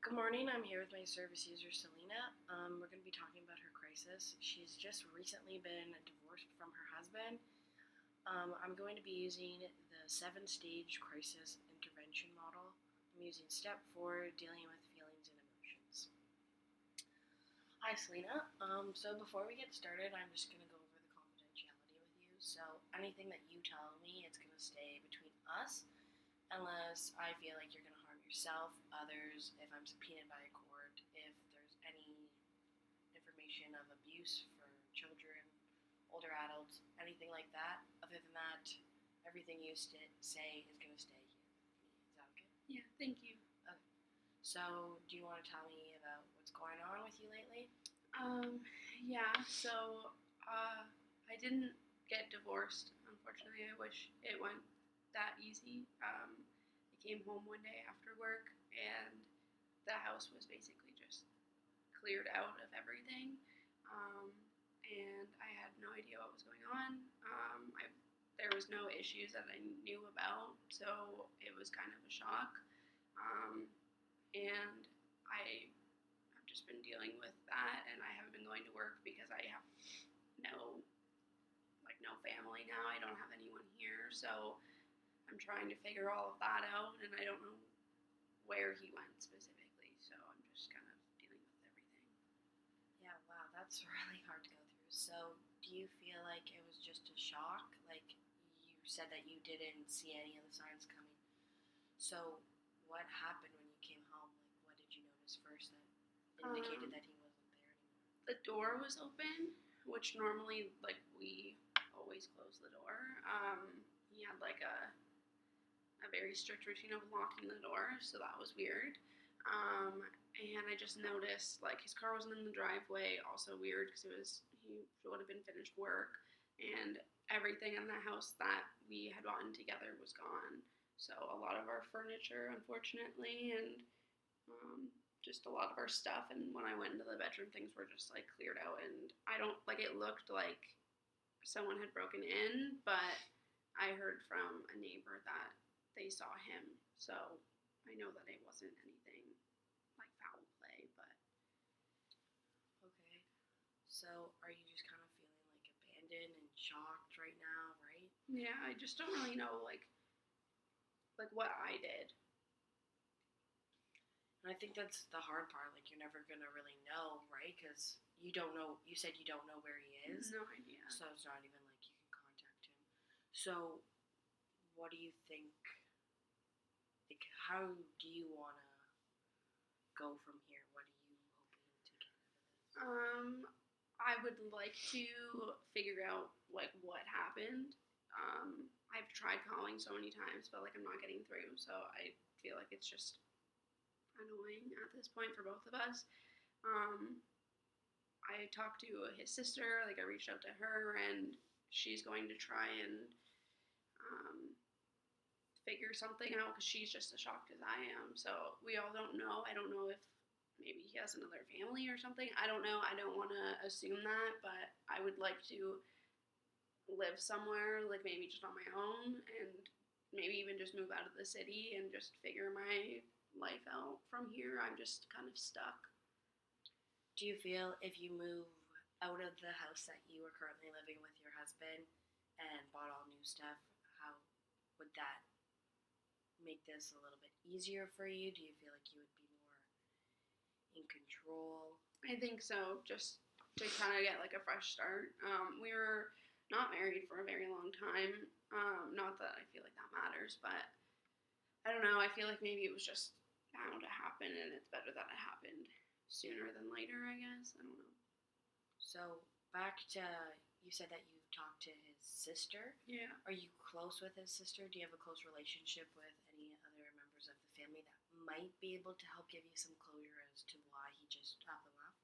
Good morning. I'm here with my service user, Selena. We're going to be talking about her crisis. She's just recently been divorced from her husband. I'm going to be using the 7-stage crisis intervention model. I'm using step 4, dealing with feelings and emotions. Hi, Selena. So before we get started, I'm just going to go over the confidentiality with you. So anything that you tell me, it's going to stay between us unless I feel like you're going to harm yourself, others, if I'm subpoenaed by a court, if there's any information of abuse for children, older adults, anything like that. Other than that, everything you say is going to stay here with me. Is that okay? Yeah, thank you. Okay. So, do you want to tell me about what's going on with you lately? Um, yeah, so I didn't get divorced, unfortunately. I wish it went that easy. I came home one day after work and the house was basically just cleared out of everything. Um, and I had no idea what was going on. There was no issues that I knew about, so it was kind of a shock. Um, and I've just been dealing with that, and I haven't been going to work because I have no no family now. I don't have anyone here, so I'm trying to figure all of that out, and I don't know where he went specifically. So I'm just kind of dealing with everything. Yeah, wow, that's really hard to go through. So, do you feel like it was just a shock? Like you said that you didn't see any of the signs coming. So, what happened when you came home? Like, what did you notice first that indicated that he wasn't there anymore? The door was open, which normally we always close the door. He had a very strict routine of locking the door, so that was weird. And I just noticed his car wasn't in the driveway, also weird because he would have been finished work, and everything in the house that we had gotten together was gone. So a lot of our furniture, unfortunately, and just a lot of our stuff. And when I went into the bedroom, things were just cleared out, and I don't it looked like someone had broken in, but I heard from a neighbor that they saw him, so I know that it wasn't anything like foul play, but. Okay. So, are you just kind of feeling like abandoned and shocked right now, right? Yeah, I just don't really know what I did. And I think that's the hard part. Like, you're never gonna really know, right? Because you don't know. You said you don't know where he is. No idea. So it's not even like you can contact him. So, what do you think? Like, how do you wanna go from here? What are you hoping to get out of this? I would like to figure out what happened. I've tried calling so many times, but I'm not getting through. So I feel like it's just annoying at this point for both of us. I talked to his sister. I reached out to her, and she's going to try and figure something out because she's just as shocked as I am. So we all don't know. I don't know if maybe he has another family or something. I don't know. I don't want to assume that, but I would like to live somewhere, maybe just on my own, and maybe even just move out of the city and just figure my life out from here. I'm just kind of stuck. Do you feel if you move out of the house that you are currently living with your husband and bought all new stuff, how would that make this a little bit easier for you? Do you feel like you would be more in control? I think so, just to kind of get a fresh start. We were not married for a very long time. Not that I feel like that matters, but I don't know. I feel like maybe it was just bound to happen, and it's better that it happened sooner than later, I guess. I don't know. So, back to, you said that you've talked to his sister. Yeah. Are you close with his sister? Do you have a close relationship with any other members of the family that might be able to help give you some closure as to why he just up and left?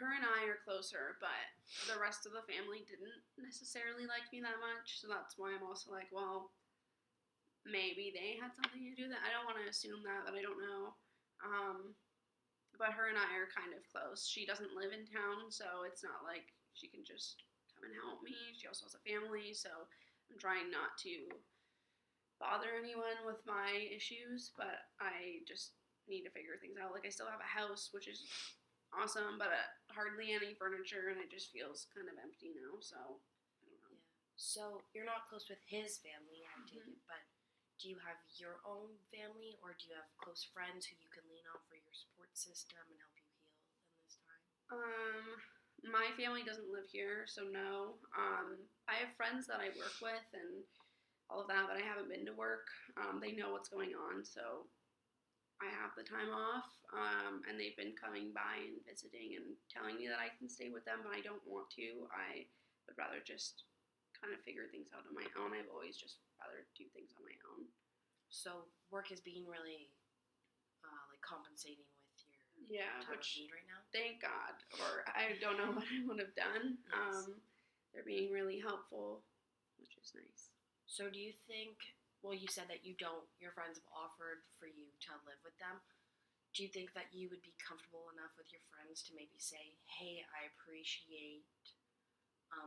Her and I are closer, but the rest of the family didn't necessarily like me that much, so that's why I'm also well, maybe they had something to do with it. I don't want to assume that, but I don't know. But her and I are kind of close. She doesn't live in town, so it's not like she can just come and help me. She also has a family, so I'm trying not to bother anyone with my issues, but I just need to figure things out. Like, I still have a house, which is awesome, but hardly any furniture, and it just feels kind of empty now. So I don't know. Yeah. So you're not close with his family, I take Mhm. it, but do you have your own family, or do you have close friends who you can lean on for your support system and help you heal in this time? My family doesn't live here, so no. I have friends that I work with and all of that, but I haven't been to work. They know what's going on, so I have the time off, and they've been coming by and visiting and telling me that I can stay with them, but I don't want to. I would rather just kind of figure things out on my own. I've always just rather do things on my own. So work is being really like compensating with your Yeah, time of which need right now. thank God, or I don't know what I would have done. Yes. They're being really helpful, which is nice. So do you think? Well, you said that you don't. Your friends have offered for you to live with them. Do you think that you would be comfortable enough with your friends to maybe say, "Hey, I appreciate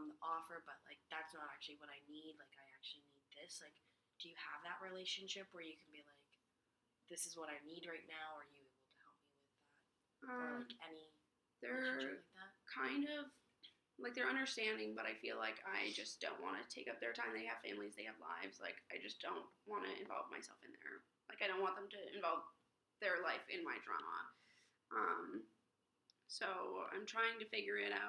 the offer, but like that's not actually what I need. Like I actually need this." Like, do you have that relationship where you can be like, "This is what I need right now"? Are you able to help me with that, or Um, like any they're relationship like that? kind of like they're understanding, but I feel like I just don't want to take up their time. They have families, they have lives. Like, I just don't want to involve myself in there. Like, I don't want them to involve their life in my drama. Um, so I'm trying to figure it out.